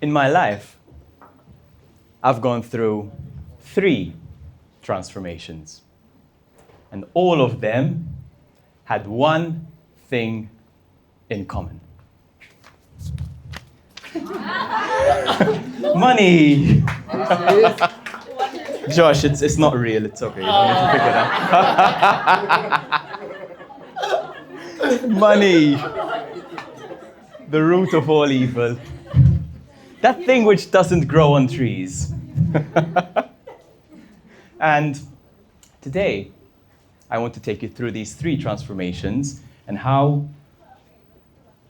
In my life, I've gone through 3 transformations. And all of them had one thing in common. Money! Josh, it's not real, it's okay. You don't need to pick it up. Money! The root of all evil. That thing which doesn't grow on trees. And today, I want to take you through these 3 transformations and how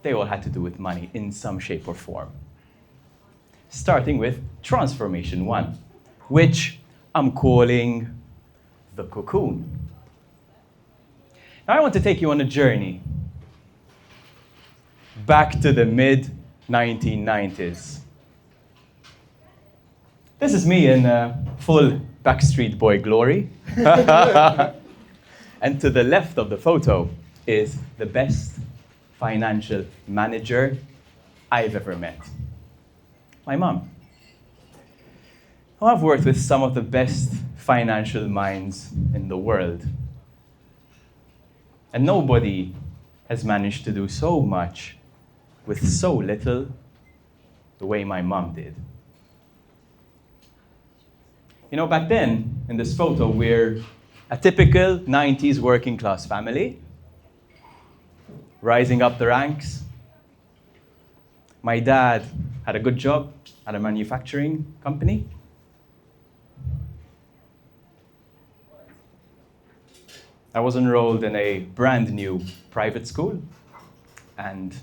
they all had to do with money in some shape or form. Starting with transformation 1, which I'm calling the cocoon. Now I want to take you on a journey back to the mid-1990s. This is me in full Backstreet Boy glory. And to the left of the photo is the best financial manager I've ever met. My mom. I've worked with some of the best financial minds in the world. And nobody has managed to do so much with so little the way my mom did. You know, back then, in this photo, we're a typical 90s working class family, rising up the ranks. My dad had a good job at a manufacturing company. I was enrolled in a brand new private school, and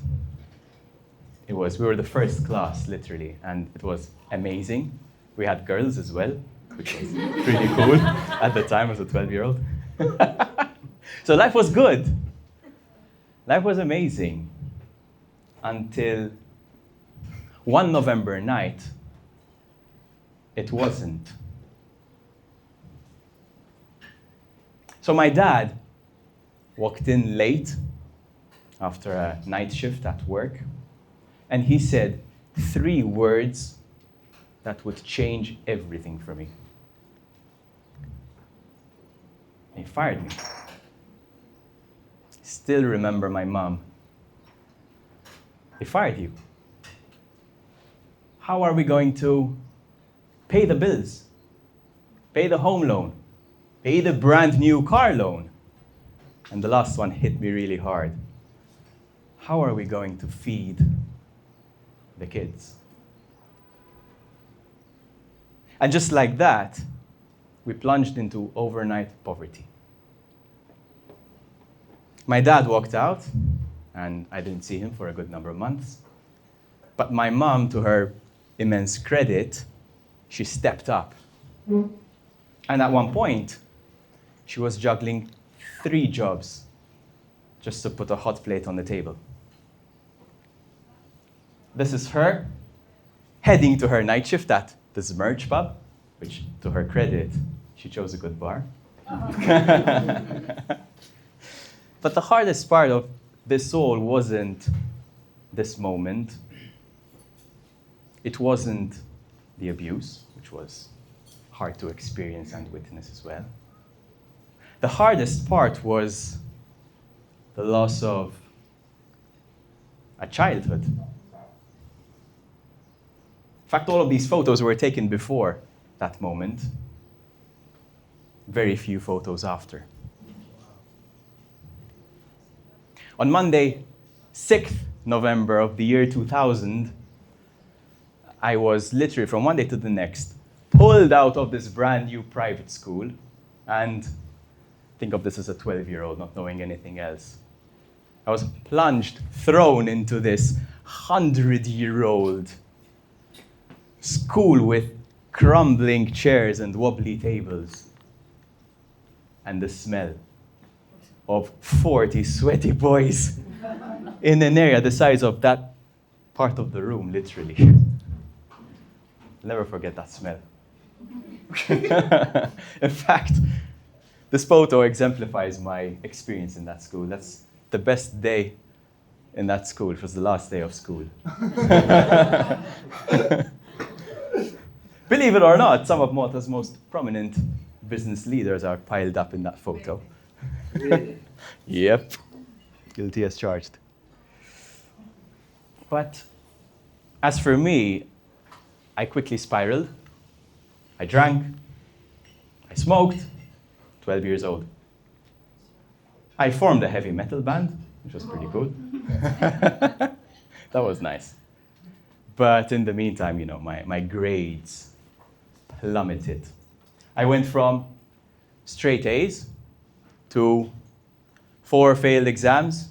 we were the first class, literally, and it was amazing. We had girls as well, which was pretty cool at the time as a 12-year-old. So life was good. Life was amazing until one November night, it wasn't. So my dad walked in late after a night shift at work, and he said 3 words that would change everything for me. He fired me. Still remember my mom. He fired you. How are we going to pay the bills? Pay the home loan? Pay the brand new car loan? And the last one hit me really hard. How are we going to feed the kids? And just like that, we plunged into overnight poverty. My dad walked out, and I didn't see him for a good number of months. But my mom, to her immense credit, she stepped up. And at one point, she was juggling 3 jobs just to put a hot plate on the table. This is her heading to her night shift at this merch pub, which, to her credit, she chose a good bar. But the hardest part of this all wasn't this moment. It wasn't the abuse, which was hard to experience and witness as well. The hardest part was the loss of a childhood. In fact, all of these photos were taken before that moment. Very few photos after. On Monday, 6th November of the year 2000, I was literally, from one day to the next, pulled out of this brand new private school, and think of this as a 12-year-old not knowing anything else. I was plunged, thrown into this 100-year-old school with crumbling chairs and wobbly tables, and the smell of 40 sweaty boys in an area the size of that part of the room, literally. I'll never forget that smell. In fact, this photo exemplifies my experience in that school. That's the best day in that school. It was the last day of school. Believe it or not, some of Malta's most prominent business leaders are piled up in that photo. Really? Yep. Guilty as charged. But as for me, I quickly spiraled. I drank. I smoked. 12 years old. I formed a heavy metal band, which was pretty cool. That was nice. But in the meantime, you know, my grades plummeted. I went from straight A's to 4 failed exams,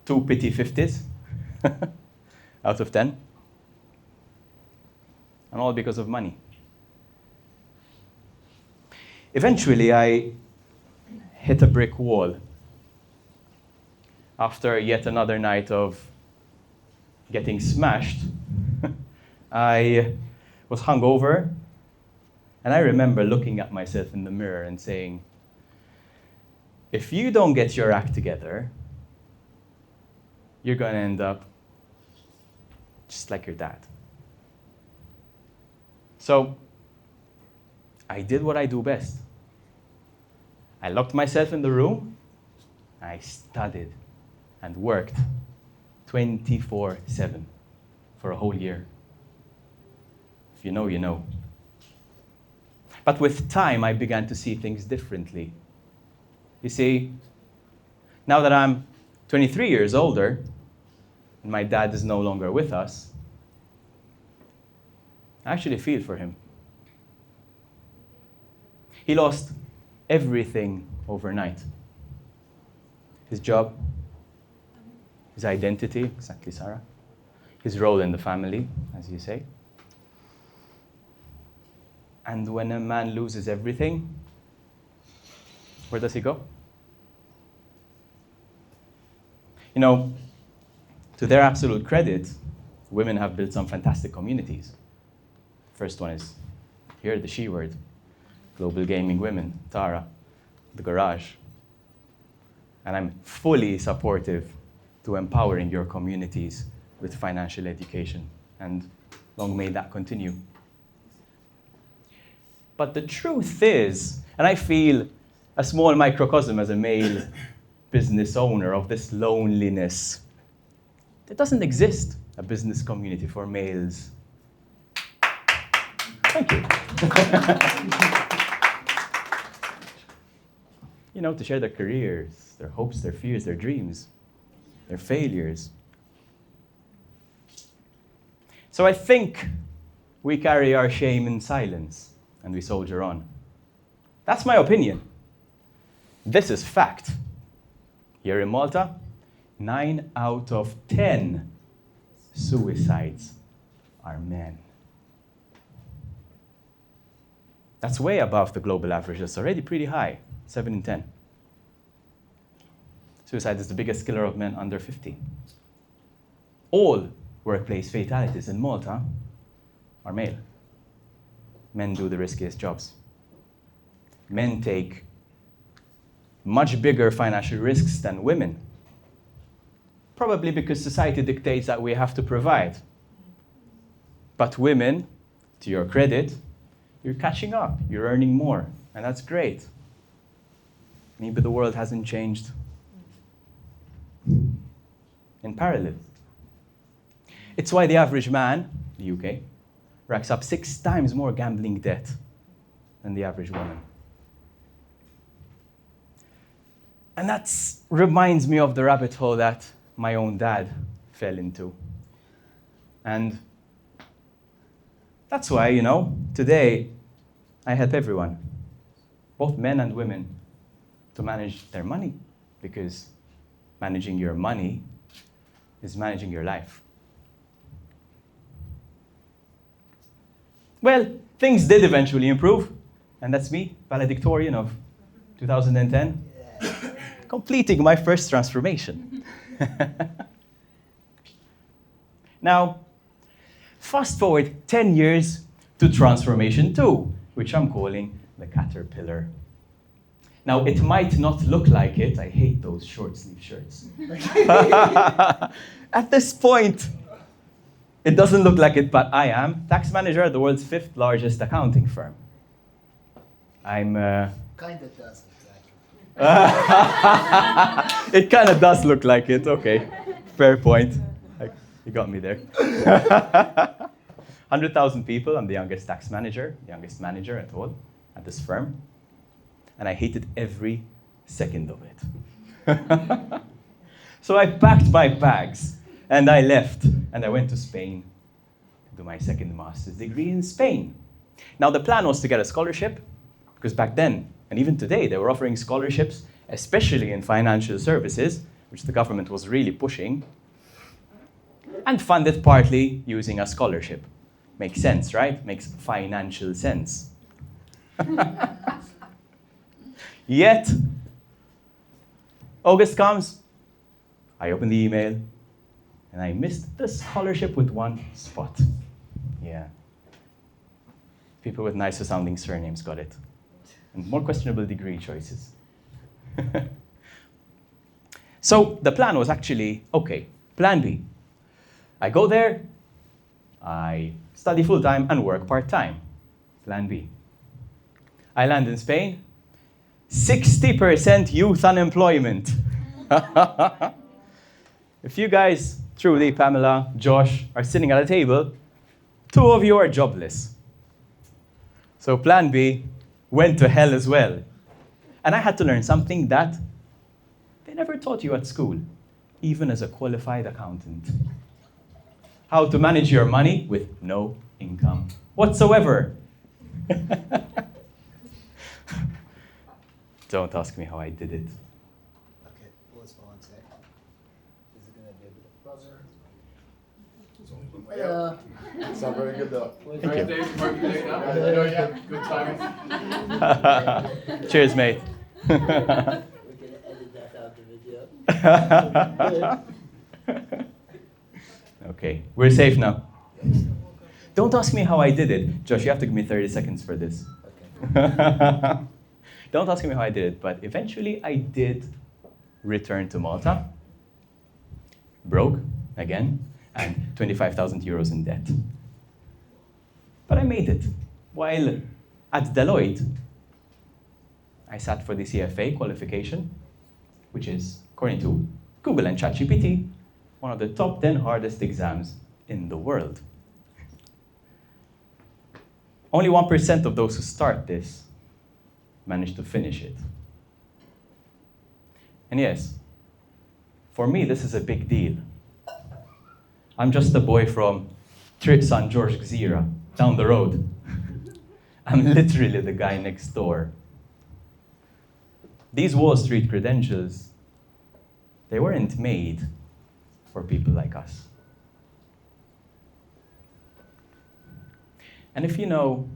2 pity 50s out of 10. And all because of money. Eventually, I hit a brick wall after yet another night of getting smashed. I was hungover, and I remember looking at myself in the mirror and saying, if you don't get your act together, you're going to end up just like your dad. So I did what I do best. I locked myself in the room. I studied and worked 24/7 for a whole year. If you know, you know. But with time, I began to see things differently. You see, now that I'm 23 years older, and my dad is no longer with us, I actually feel for him. He lost everything overnight. His job, his identity, exactly, Sarah, his role in the family, as you say. And when a man loses everything, where does he go? You know, to their absolute credit, women have built some fantastic communities. First one is here, the she word, Global Gaming Women, Tara, the Garage. And I'm fully supportive to empowering your communities with financial education. And long may that continue. But the truth is, and I feel a small microcosm as a male business owner of this loneliness, there doesn't exist a business community for males. Thank you. You know, to share their careers, their hopes, their fears, their dreams, their failures. So I think we carry our shame in silence and we soldier on. That's my opinion. This is fact. Here in Malta, 9 out of 10 suicides are men. That's way above the global average. That's already pretty high, 7 in 10. Suicide is the biggest killer of men under 50. All workplace fatalities in Malta are male. Men do the riskiest jobs. Men take much bigger financial risks than women. Probably because society dictates that we have to provide. But women, to your credit, you're catching up, you're earning more, and that's great. Maybe the world hasn't changed in parallel. It's why the average man, the UK, racks up 6 times more gambling debt than the average woman. And that reminds me of the rabbit hole that my own dad fell into. And that's why, you know, today I help everyone, both men and women, to manage their money, because managing your money is managing your life. Well, things did eventually improve, and that's me, valedictorian of 2010, completing my first transformation. Now, fast forward 10 years to transformation 2, which I'm calling the caterpillar. Now, it might not look like it. I hate those short sleeve shirts. At this point, it doesn't look like it, but I am tax manager at the world's 5th largest accounting firm. I'm... Kind of does look like it. It kind of does look like it, okay. Fair point. You got me there. 100,000 people, I'm the youngest tax manager, youngest manager at all, at this firm. And I hated every second of it. So I packed my bags and I left and I went to Spain to do my second master's degree in Spain. Now the plan was to get a scholarship, because back then, and even today, they were offering scholarships, especially in financial services, which the government was really pushing, and funded partly using a scholarship. Makes sense, right? Makes financial sense. Yet, August comes, I open the email, and I missed the scholarship with one spot. Yeah. People with nicer sounding surnames got it. And more questionable degree choices. So the plan was actually, okay, plan B. I go there, I study full-time and work part-time. Plan B. I land in Spain, 60% youth unemployment. If you guys, Trudy, Pamela, Josh, are sitting at a table, 2 of you are jobless. So plan B went to hell as well. And I had to learn something that they never taught you at school, even as a qualified accountant. How to manage your money with no income whatsoever. Don't ask me how I did it. Okay, pause for 1 sec. Is it going to be a bit of buzzer? Hello. It's not very good though. Thank you. Good timing. Cheers, mate. We're going to edit that out the video. Okay, we're safe now. Don't ask me how I did it. Josh, you have to give me 30 seconds for this. Okay. Don't ask me how I did it, but eventually I did return to Malta. Broke, again, and 25,000 euros in debt. But I made it. While at Deloitte, I sat for the CFA qualification, which is, according to Google and ChatGPT, one of the top 10 hardest exams in the world. Only 1% of those who start this manage to finish it. And yes, for me, this is a big deal. I'm just a boy from San George Gzira, down the road. I'm literally the guy next door. These Wall Street credentials, they weren't made for people like us. And if you know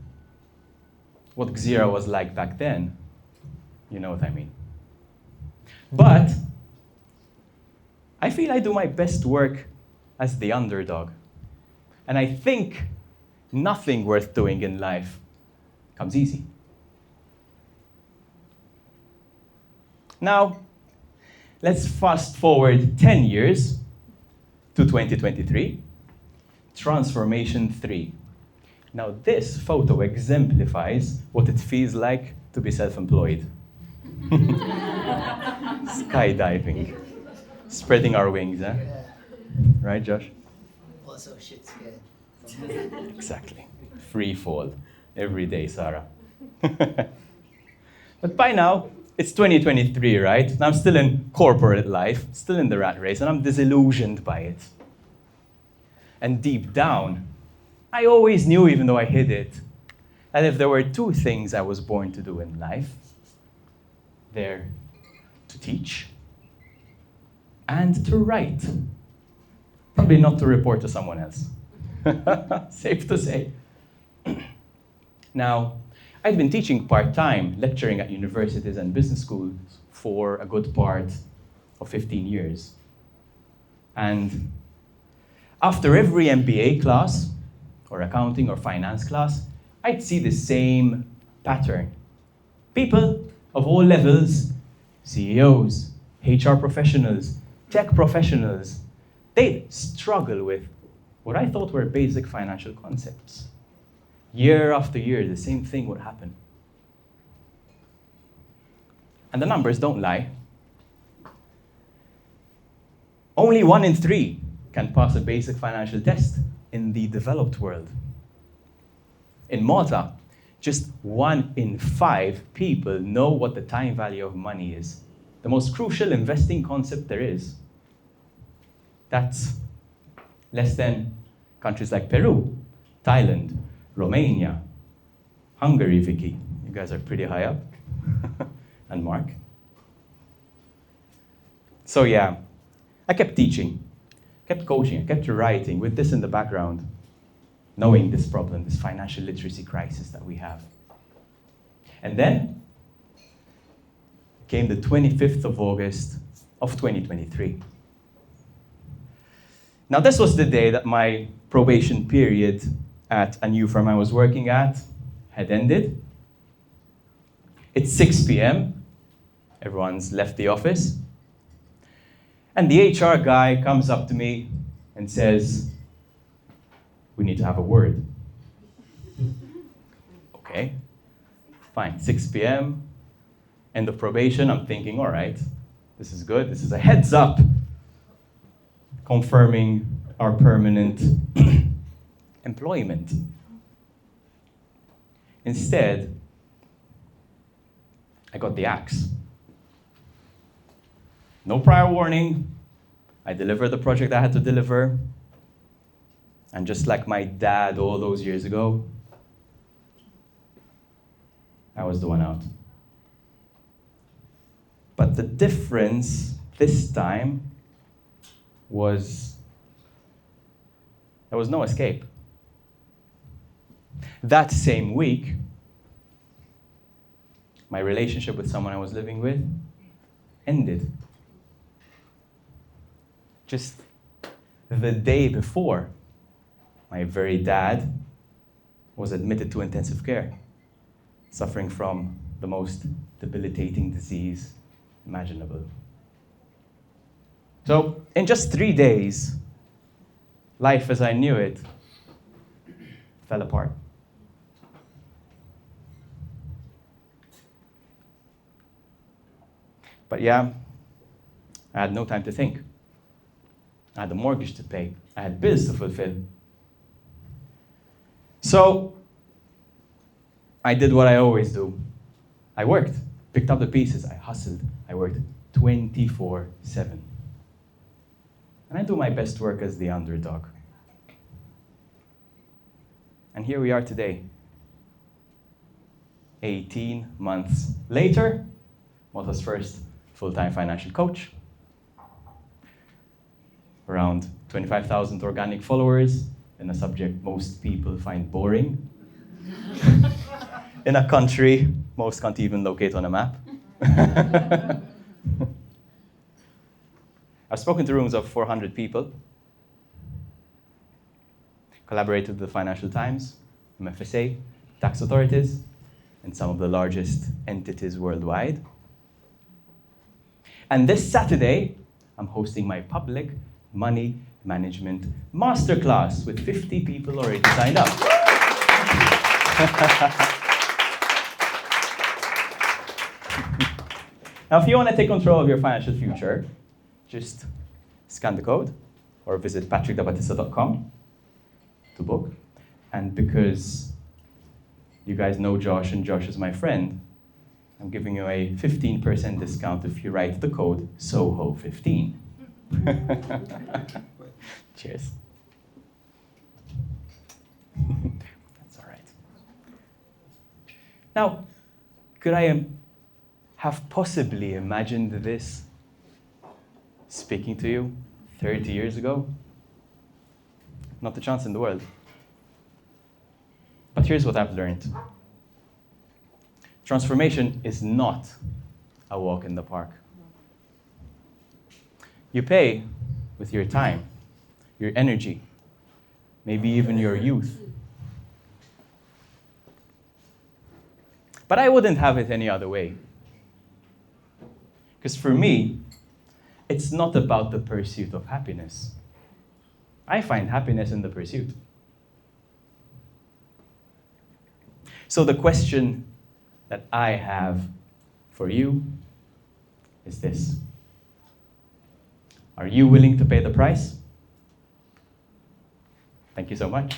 what Gzira was like back then, you know what I mean. But I feel I do my best work as the underdog. And I think nothing worth doing in life comes easy. Now, let's fast forward 10 years to 2023. Transformation 3. Now, this photo exemplifies what it feels like to be self-employed. Skydiving. Spreading our wings, eh? Yeah. Right, Josh? Also, shit scared. Exactly. Free fall. Every day, Sarah. But by now, it's 2023, right? And I'm still in corporate life, still in the rat race, and I'm disillusioned by it. And deep down, I always knew, even though I hid it, that if there were 2 things I was born to do in life, they're to teach and to write. Probably not to report to someone else. Safe to say. Now, I'd been teaching part-time, lecturing at universities and business schools for a good part of 15 years. And after every MBA class, or accounting or finance class, I'd see the same pattern. People of all levels, CEOs, HR professionals, tech professionals, they'd struggle with what I thought were basic financial concepts. Year after year, the same thing would happen. And the numbers don't lie. Only 1 in 3 can pass a basic financial test in the developed world. In Malta, just 1 in 5 people know what the time value of money is, the most crucial investing concept there is. That's less than countries like Peru, Thailand, Romania, Hungary, Vicky. You guys are pretty high up. And Mark. So yeah, I kept teaching, kept coaching, I kept writing with this in the background, knowing this problem, this financial literacy crisis that we have. And then came the 25th of August of 2023. Now this was the day that my probation period at a new firm I was working at had ended. It's 6 p.m. Everyone's left the office. And the HR guy comes up to me and says, "We need to have a word." Okay, fine, 6 p.m., end of probation. I'm thinking, all right, this is good. This is a heads up, confirming our permanent employment. Instead, I got the axe. No prior warning. I delivered the project I had to deliver. And just like my dad all those years ago, I was the one out. But the difference this time was there was no escape. That same week, my relationship with someone I was living with ended. Just the day before, my very dad was admitted to intensive care, suffering from the most debilitating disease imaginable. So, in just 3 days, life as I knew it fell apart. But yeah, I had no time to think. I had a mortgage to pay. I had bills to fulfill. So, I did what I always do. I worked, picked up the pieces, I hustled, I worked 24/7. And I do my best work as the underdog. And here we are today. 18 months later, Malta's first full-time financial coach. Around 25,000 organic followers in a subject most people find boring. In a country most can't even locate on a map. I've spoken to rooms of 400 people, collaborated with the Financial Times, MFSA, tax authorities, and some of the largest entities worldwide. And this Saturday, I'm hosting my public money management masterclass with 50 people already signed up. Now, if you want to take control of your financial future, just scan the code or visit patrickdebattista.com to book. And because you guys know Josh and Josh is my friend, I'm giving you a 15% discount if you write the code SOHO15. Cheers. That's all right. Now, could I have possibly imagined this speaking to you 30 years ago? Not a chance in the world. But here's what I've learned. Transformation is not a walk in the park. You pay with your time, your energy, maybe even your youth. But I wouldn't have it any other way. Because for me, it's not about the pursuit of happiness. I find happiness in the pursuit. So the question that I have for you is this. Are you willing to pay the price? Thank you so much.